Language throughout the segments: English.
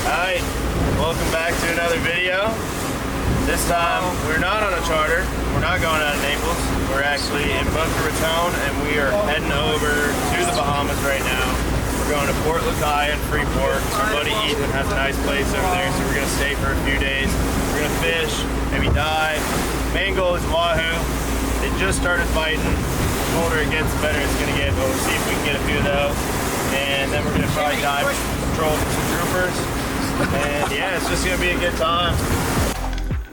Alright, welcome back to another video. This time, we're not on a charter. We're not going out of Naples. We're actually in Boca Raton, and we are heading over to the Bahamas right now. We're going to Port Lakai and Freeport. Our buddy Ethan has a nice place over there, so we're going to stay for a few days. We're going to fish, maybe dive. Main goal is Wahoo. It just started biting. The colder it gets, the better it's going to get, but we'll see if we can get a few of those. And then we're going to probably dive, troll for some groupers. And yeah, it's just going to be a good time.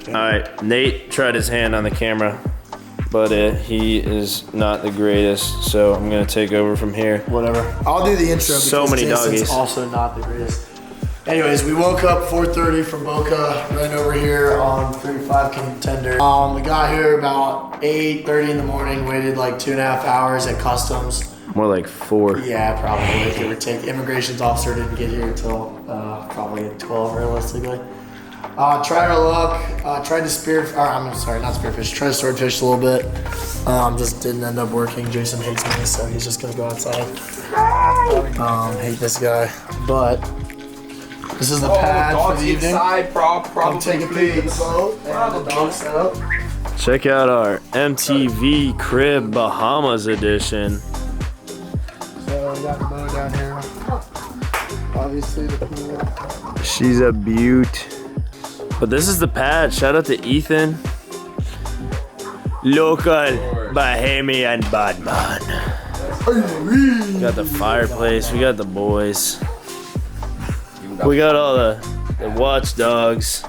Alright, Nate tried his hand on the camera, but he is not the greatest, so I'm gonna take over from here. Whatever. I'll do the intro because so many Jason's doggies. Also not the greatest. Anyways, we woke up 4:30 from Boca, ran over here on 35 Contender. We got here about 8:30 in the morning, waited like 2.5 hours at customs. More like 4. Yeah, probably, give or take. Immigration's officer didn't get here until probably 12 realistically. Tried our luck, tried to not spearfish, tried to swordfish a little bit. Just didn't end up working. Jason hates me, so he's just gonna go outside. Hate this guy. But this is the pad for the evening. Come take a peek at the boat and the dog setup. Check out our MTV Crib Bahamas edition. So we got the boat down here. Obviously the pool. She's a beaut. But this is the pad. Shout out to Ethan. Local Bahamian badman. We got the fireplace. We got the boys. We got all the watchdogs.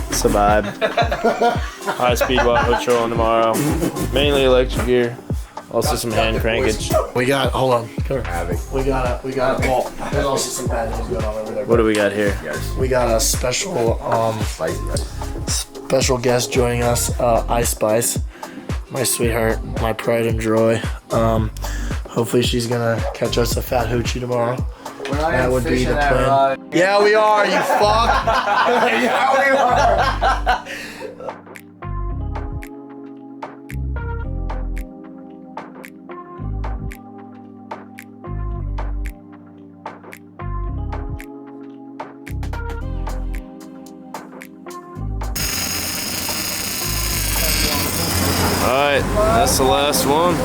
It's a vibe. High speed Wahoo trolling tomorrow. Mainly electric gear. Also some hand crankage. We got, hold on, come here. We got, well, there's also some bad news going on over there. What do we got here? We got a special guest joining us, Ice Spice, my sweetheart, my pride and joy. Hopefully she's gonna catch us a fat hoochie tomorrow. That would be the plan. Yeah, we are, you fuck. Yeah, we are. Alright, that's the last one.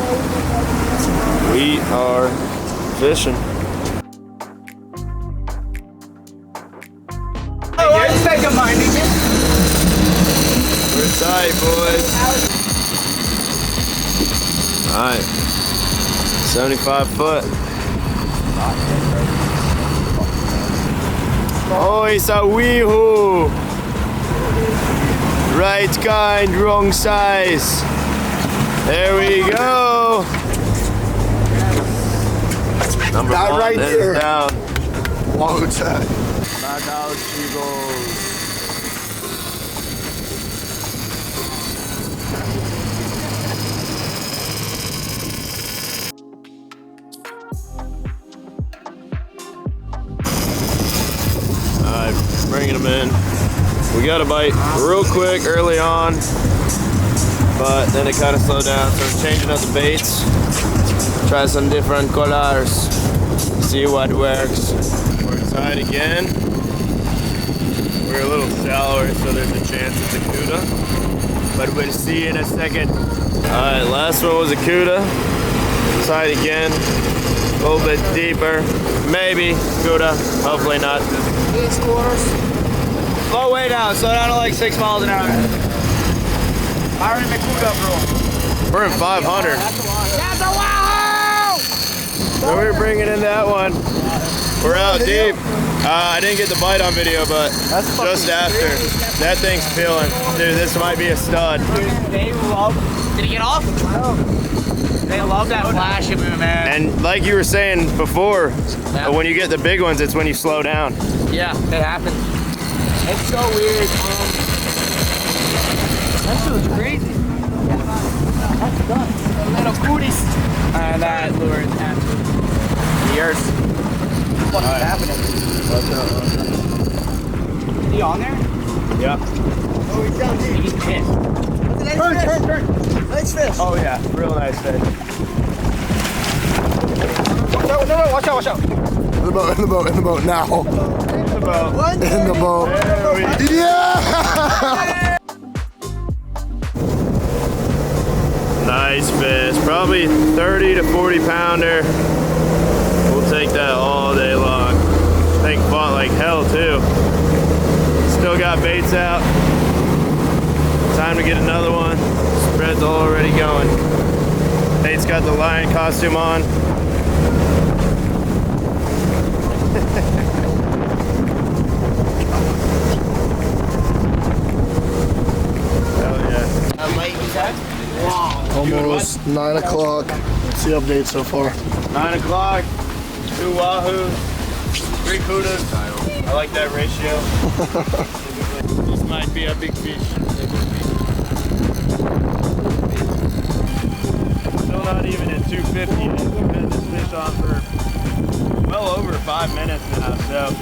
We are fishing. We're tight, boys. Alright, 75 foot. Oh, it's a Wahoo. Right kind, wrong size. There we go. Number That one right is there. down. Wahoo tag. Back out she goes. Alright, bringing them in. We got a bite real quick early on, but then it kind of slowed down, so we're changing up the baits. Try some different colors, see what works. We're tied again. We're a little shallower, so there's a chance it's a cuda, but we'll see in a second. Alright, last one was a cuda. Tied again, a little bit deeper. Maybe cuda, hopefully not. Slow way down, slow down to like 6 miles an hour. We're in 500. That's a Wahoo! So we're bringing in that one. We're out deep. I didn't get the bite on video, but just after. That thing's peeling. Dude, this might be a stud. They love. Did he get off? They love that flashing move, man. And like you were saying before, when you get the big ones, it's when you slow down. Yeah, it happens. It's so weird. That shit was crazy. That's done. Little cooties. And that lure is absolutely yours. What's happening? Is he on there? Yeah. Oh, he's down deep. He's pissed. That's a nice fish. Turn. Nice fish. Oh yeah, real nice fish. Watch out, no, watch out. In the boat, in the boat, in the boat now. In the boat. In the boat. Yeah! Nice fish. Probably 30 to 40 pounder. We'll take that all day long. Thing fought like hell too. Still got baits out. Time to get another one. Spread's already going. Nate's got the lion costume on. Hell yeah. Almost 9 o'clock. What's the update so far? 9 o'clock. 2 Wahoo. 3 kudas. I like that ratio. This might be a big fish. Still not even at 250 yet. We've had this fish on for well over 5 minutes now, so I'm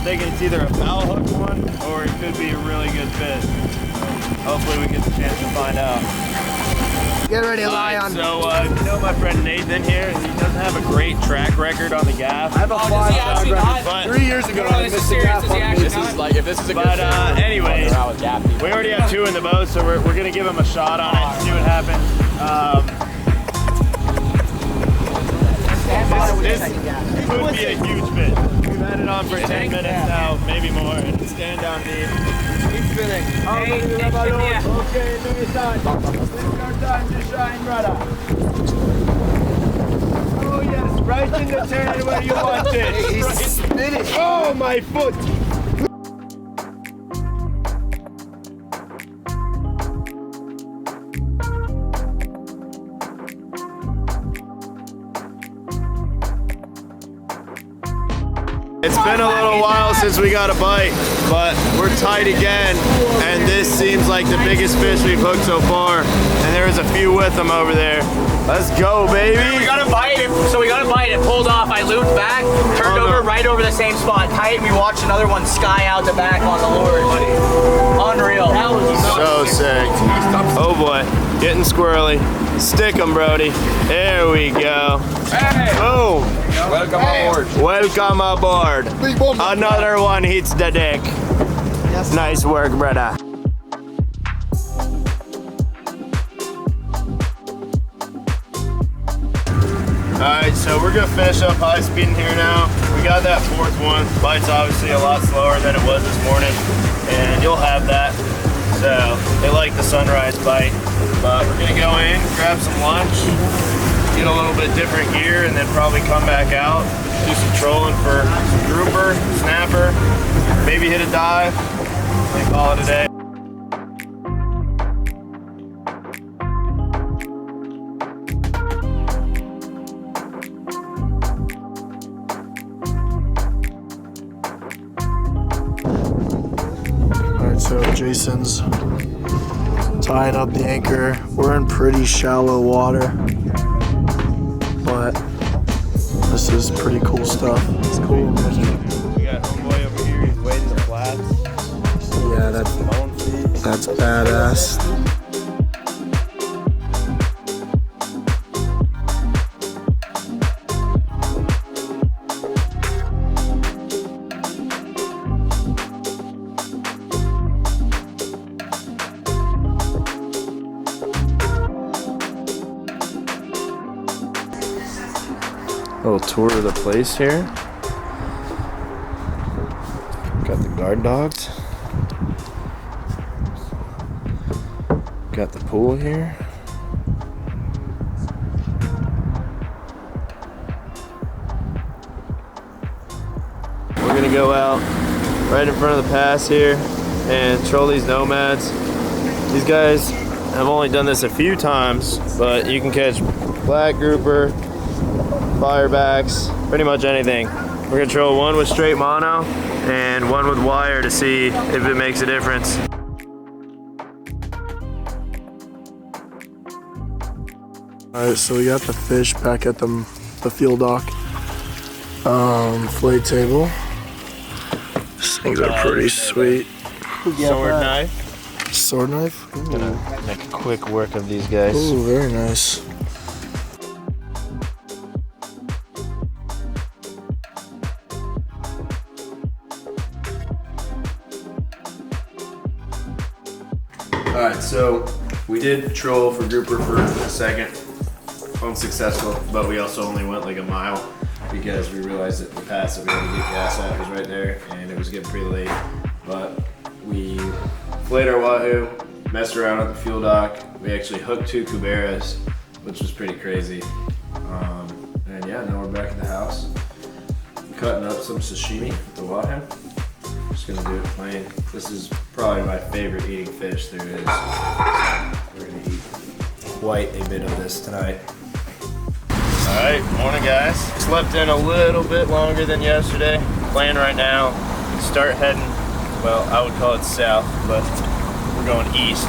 thinking it's either a foul hook one or it could be a really good fish. Hopefully we get the chance to find out. Get ready, Lion. So, you know my friend Nathan here, he doesn't have a great track record on the gaff. I have a fly track record. But 3 years ago, I missed the gaff on me. This is like, if this is a good But anyways, we already have 2 in the boat, so we're gonna give him a shot on it, see what happens. This could be a huge fish. We've had it on for 10 minutes now, maybe more, and it's staying down deep. He's spinning. Okay, new time. This is our time to shine, brother. Oh yes, right in the turn where you want it. He's spinning. Oh my foot! It's been a little while since we got a bite, but we're tight again, and this seems like the biggest fish we've hooked so far, and there's a few with them over there. Let's go, baby! We got a bite, so we got a bite, it pulled off, I looped back, turned over right over the same spot, tight, we watched another one sky out the back on the lure, buddy. Unreal. That was So sick. Oh boy, getting squirrely. Stick 'em, Brody. There we go. Hey! Boom! Welcome aboard. Welcome aboard. Another one hits the deck. Nice work, brother. Alright, so we're gonna finish up high speed in here now. We got that 4th one. Bite's obviously a lot slower than it was this morning, and you'll have that. So they like the sunrise bite. But we're gonna go in, grab some lunch, get a little bit different gear, and then probably come back out, do some trolling for some grouper, snapper, maybe hit a dive, and call it a day. Alright, so Jason's tying up the anchor. We're in pretty shallow water, but this is pretty cool stuff. It's cool. We got homeboy over here, he's wading the flats. Yeah, that's badass. Little tour of the place here. Got the guard dogs. Got the pool here. We're gonna go out right in front of the pass here and troll these nomads. These guys have only done this a few times, but you can catch black grouper, firebacks, pretty much anything. We're gonna troll one with straight mono and one with wire to see if it makes a difference. Alright, so we got the fish back at the field dock. Fillet table. These things are pretty sweet. Sword knife. Sword knife? Ooh. Gonna make a quick work of these guys. Ooh, very nice. All right, so we did troll for grouper for a second, unsuccessful, but we also only went like a mile because we realized that the pass that we had to get gas at was right there and it was getting pretty late. But we flayed our Wahoo, messed around at the fuel dock. We actually hooked 2 cuberas, which was pretty crazy. And yeah, now we're back at the house, cutting up some sashimi with the Wahoo. Just gonna do it plain. This is probably my favorite eating fish there is. We're gonna eat quite a bit of this tonight. All right, morning guys. Slept in a little bit longer than yesterday. Plan right now, start heading, well, I would call it south, but we're going east.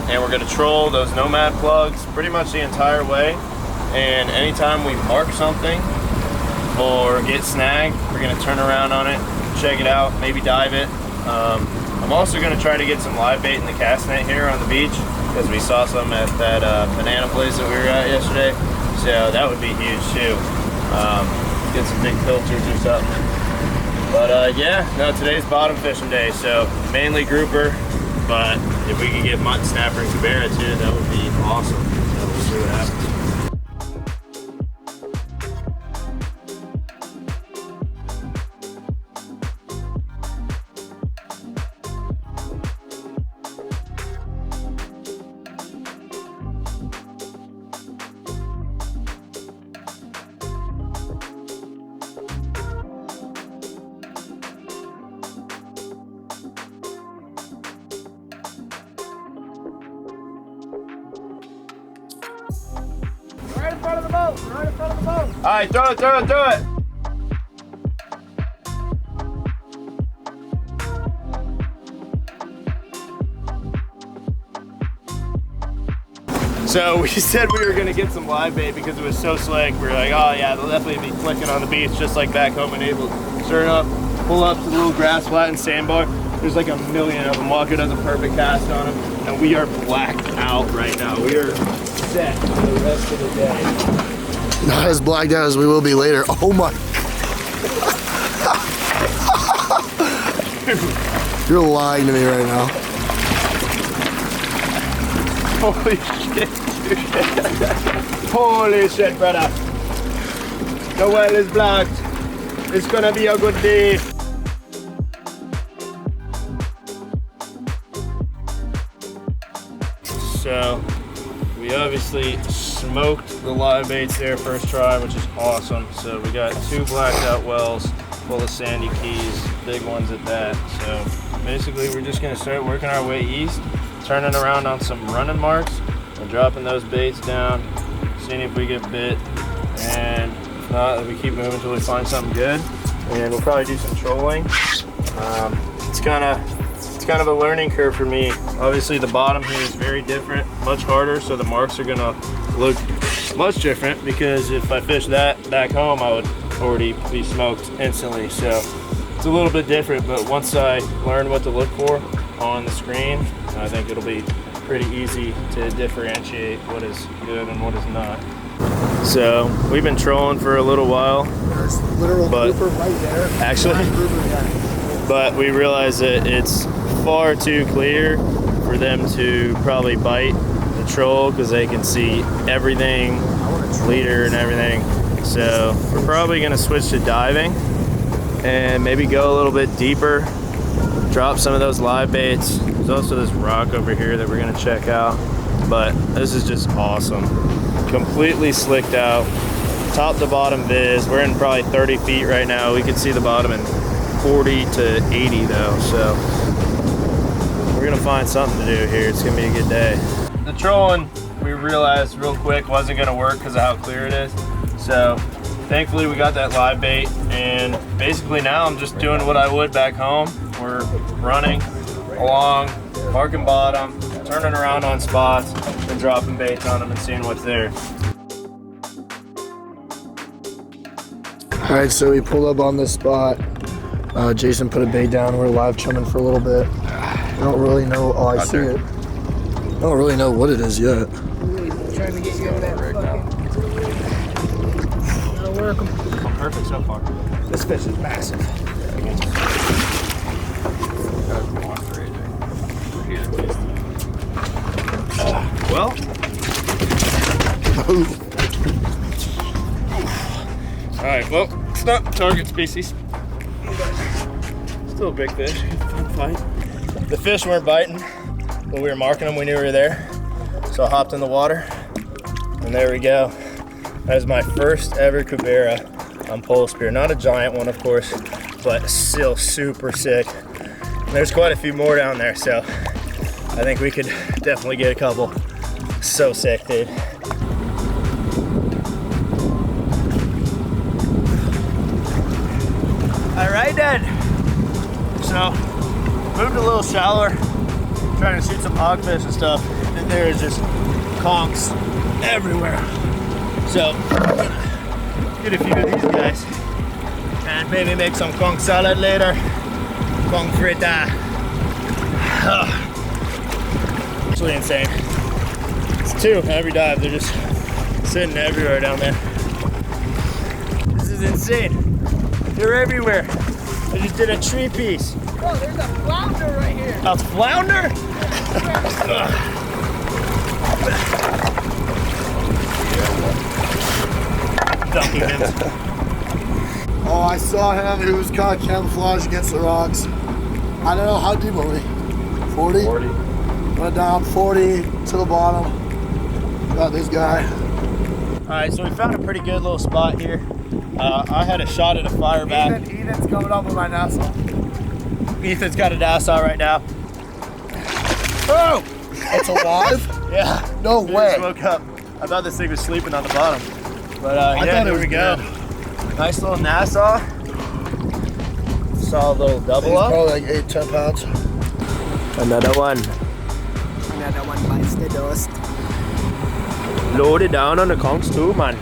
And we're gonna troll those nomad plugs pretty much the entire way. And anytime we mark something or get snagged, we're gonna turn around on it, check it out, maybe dive it. I'm also gonna try to get some live bait in the cast net here on the beach because we saw some at that banana place that we were at yesterday. So that would be huge too. Get some big pilchards or something. But yeah, no, today's bottom fishing day, so mainly grouper, but if we could get mutton snapper and cubera too, that would be awesome. So we'll see what happens. Right in front of the boat. Right in front of the boat. All right, throw it, throw it, throw it. So we said we were gonna get some live bait because it was so slick. We were like, oh yeah, they'll definitely be flicking on the beach just like back home in Naples. Sure enough, pull up to the little grass flat and sandbar. There's like a million of them. Walker does a perfect cast on them. And we are blacked out right now. We are set for the rest of the day. Not as blacked out as we will be later. Oh my. You're lying to me right now. Holy shit, dude. Holy shit, brother. The well is blocked. It's gonna be a good day. So, we obviously smoked the live baits there first try, which is awesome. So we got 2 blacked out wells full of sandy keys, big ones at that. So basically we're just gonna start working our way east, turning around on some running marks and dropping those baits down, seeing if we get bit, and if not, we keep moving until we find something good. And we'll probably do some trolling. It's kind of a learning curve for me. Obviously the bottom here is very different, much harder, so the marks are gonna look much different because if I fish that back home, I would already be smoked instantly. So it's a little bit different, but once I learn what to look for on the screen, I think it'll be pretty easy to differentiate what is good and what is not. So we've been trolling for a little while. There's literal grouper right there. Actually, but we realize that it's far too clear for them to probably bite the troll because they can see everything, leader and everything. So we're probably gonna switch to diving and maybe go a little bit deeper, drop some of those live baits. There's also this rock over here that we're gonna check out, but this is just awesome. Completely slicked out, top to bottom viz. We're in probably 30 feet right now. We can see the bottom in 40 to 80 though, so we're gonna find something to do here. It's gonna be a good day. The trolling, we realized real quick, wasn't gonna work because of how clear it is. So thankfully we got that live bait, and basically now I'm just doing what I would back home. We're running along, marking bottom, turning around on spots, and dropping baits on them and seeing what's there. All right, so we pulled up on this spot. Jason put a bait down. We're live chumming for a little bit. I don't really know. Oh, I see it. I don't really know what it is yet. Trying to get you over that That'll work 'em. Perfect so far. This fish is massive. Well. Alright, well, it's not target species. Still a big fish. Fun fight. The fish weren't biting. When we were marking them, we knew we were there. So I hopped in the water, and there we go. That is my first ever cubera on pole spear. Not a giant one, of course, but still super sick. And there's quite a few more down there, so I think we could definitely get a couple. So sick, dude. All right, then. So, moved a little shallower, trying to shoot some hogfish and stuff, and there is just conchs everywhere. So, get a few of these guys, and maybe make some conch salad later. Conch frita. Actually insane. It's 2 every dive. They're just sitting everywhere down there. This is insane. They're everywhere. I just did a tree piece. Oh, there's a flounder right here. A flounder? Ducking him. Oh, I saw him. He was caught camouflage against the rocks. I don't know, how deep were we? 40? 40. Went down 40 to the bottom. Got this guy. All right, so we found a pretty good little spot here. I had a shot at a fire back. Ethan's coming up with my Nassau. Ethan's got a Nassau right now. Oh! It's alive? Yeah. No We way. just woke up. I thought this thing was sleeping on the bottom. But I yeah, thought it here was we go. Nice little Nassau. Saw a little double He's up. probably like 8-10 pounds. Another one. Another one bites the dust. Loaded down on the conchs too, man.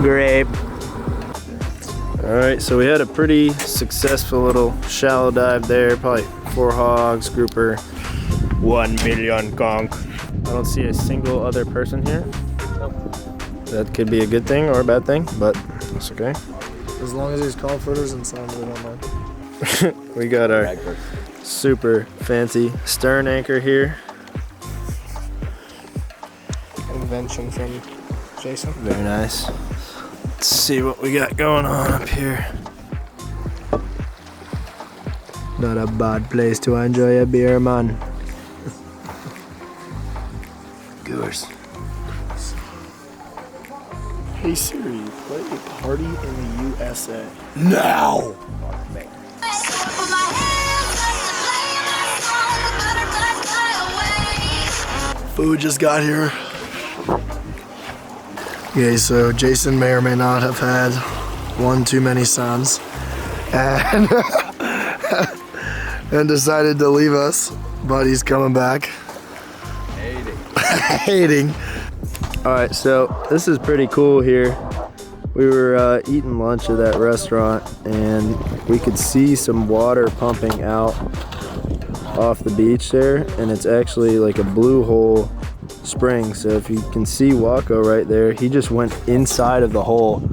Grape. All right, so we had a pretty successful little shallow dive there. Probably 4 hogs, grouper, 1 million conch. I don't see a single other person here. That could be a good thing or a bad thing, but that's okay. As long as he's comforters and sound, we don't mind. We got our super fancy stern anchor here. Invention from Jason. Very nice. Let's see what we got going on up here. Not a bad place to enjoy a beer, man. Goers. Hey Siri, play a party in the USA. Now! Food just got here. Okay, so Jason may or may not have had one too many sons and, and decided to leave us, but he's coming back. Hating. All right, so this is pretty cool here. We were eating lunch at that restaurant and we could see some water pumping out off the beach there, and it's actually like a blue hole spring. So if you can see Wahoo right there, he just went inside of the hole.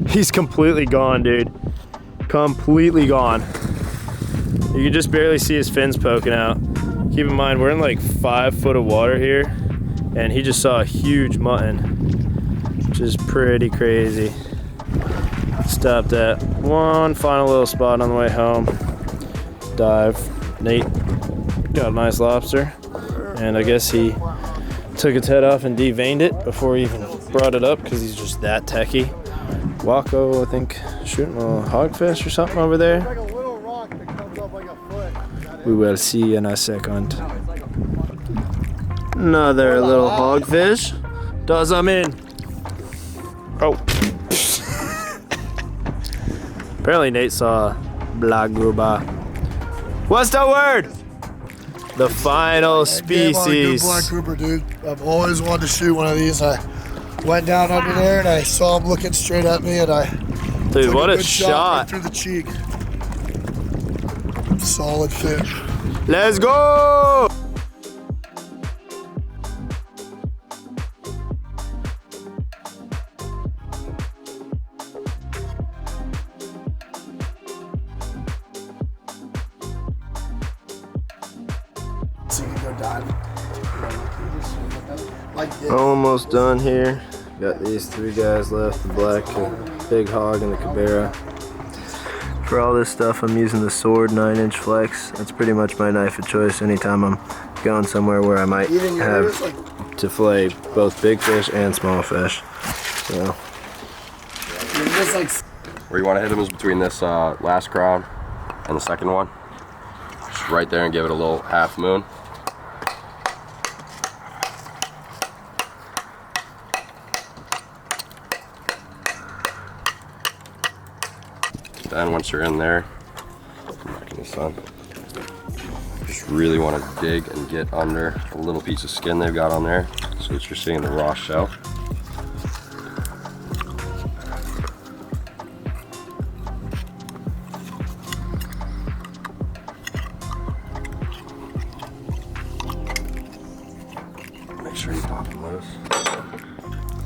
He's completely gone, dude. Completely gone. You can just barely see his fins poking out. Keep in mind, we're in like 5 foot of water here, and he just saw a huge mutton, which is pretty crazy. Stopped at one final little spot on the way home. Dive. Nate got a nice lobster, and I guess he took its head off and deveined it before he even brought it up because he's just that techie. Wahoo, I think, shooting a hogfish or something over there. Like a little rock that comes up like a foot. We will see in a second. Another little hogfish. Does I'm in. Oh. Apparently Nate saw black grouper. What's the word? The final species. Good black grouper, dude. I've always wanted to shoot one of these. I went down under there and I saw him looking straight at me, and I Dude, took what a a good shot. right through the cheek. Solid fish. Let's go! dive. Like this. Almost done here. Got these 3 guys left, the black, big hog, and the cabera. For all this stuff, I'm using the Sword 9-inch flex. That's pretty much my knife of choice anytime I'm going somewhere where I might have to fillet both big fish and small fish. So. Where you want to hit them is between this last crown and the second one. Just right there and give it a little half moon. Then once you're in there, come back in the sun. Just really want to dig and get under a little piece of skin they've got on there, so that you're seeing the raw shell. Make sure you pop them loose.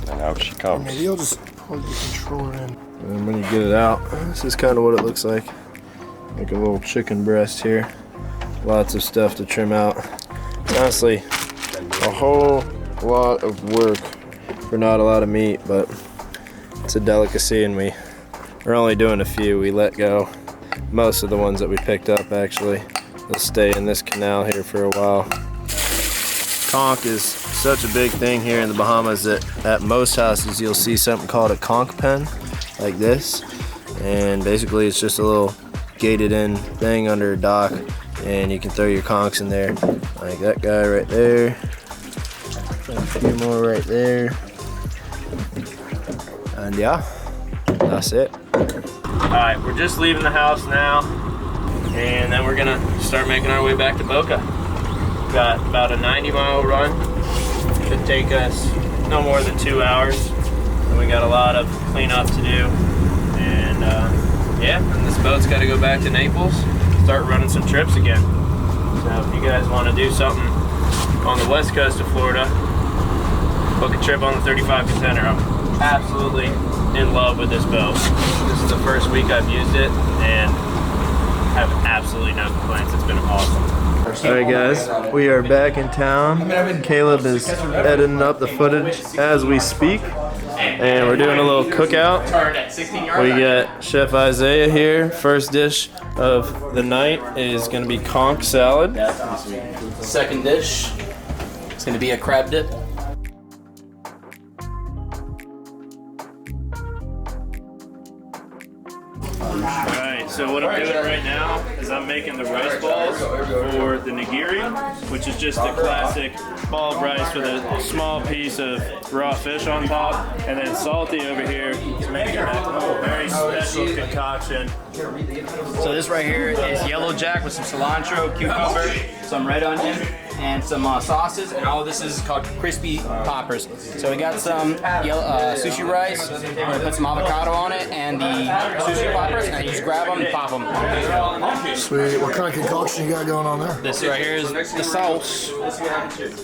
And out she comes. Maybe you'll just plug the controller in. And when you get it out, this is kind of what it looks like. Like a little chicken breast here. Lots of stuff to trim out. Honestly, a whole lot of work for not a lot of meat, but it's a delicacy, and we're only doing a few. We let go most of the ones that we picked up, actually. They'll stay in this canal here for a while. Conch is such a big thing here in the Bahamas that at most houses you'll see something called a conch pen, like this. And basically it's just a little gated in thing under a dock, and you can throw your conchs in there, like that guy right there. A few more right there. And yeah, that's it. Alright, we're just leaving the house now, and then we're gonna start making our way back to Boca. Got about a 90-mile run. Should take us no more than 2 hours. And we got a lot of cleanup to do. And yeah, and this boat's got to go back to Naples, start running some trips again. So if you guys want to do something on the west coast of Florida, book a trip on the 35 Contender. I'm absolutely in love with this boat. This is the first week I've used it, and have absolutely no complaints. It's been awesome. Alright guys, we are back in town. Caleb is editing up the footage as we speak, and we're doing a little cookout. We got Chef Isaiah here. First dish of the night is going to be conch salad. Second dish, it's gonna be a crab dip. Alright, so what I'm doing right now is I'm making the rice balls for the nigiri, which is just a classic ball of rice with a small piece of raw fish on top, and then Salty over here is making a very special concoction. So this right here is yellow jack with some cilantro, cucumber, some red onion, and some sauces, and all of this is called crispy poppers. So we got some sushi rice, we're gonna put some avocado on it, and the sushi poppers, and you just grab them and pop them. Sweet. What kind of concoction you got going on there? This right here is the sauce, a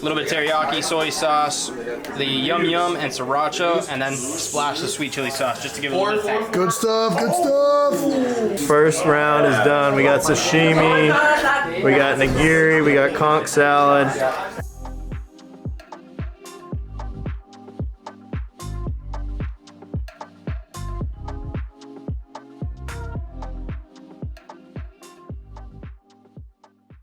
little bit of teriyaki, soy sauce, the yum yum, and sriracha, and then splash the sweet chili sauce just to give it a little bit of flavor. Good stuff, good stuff. First round is done. We got sashimi, we got nigiri, we got conch salad.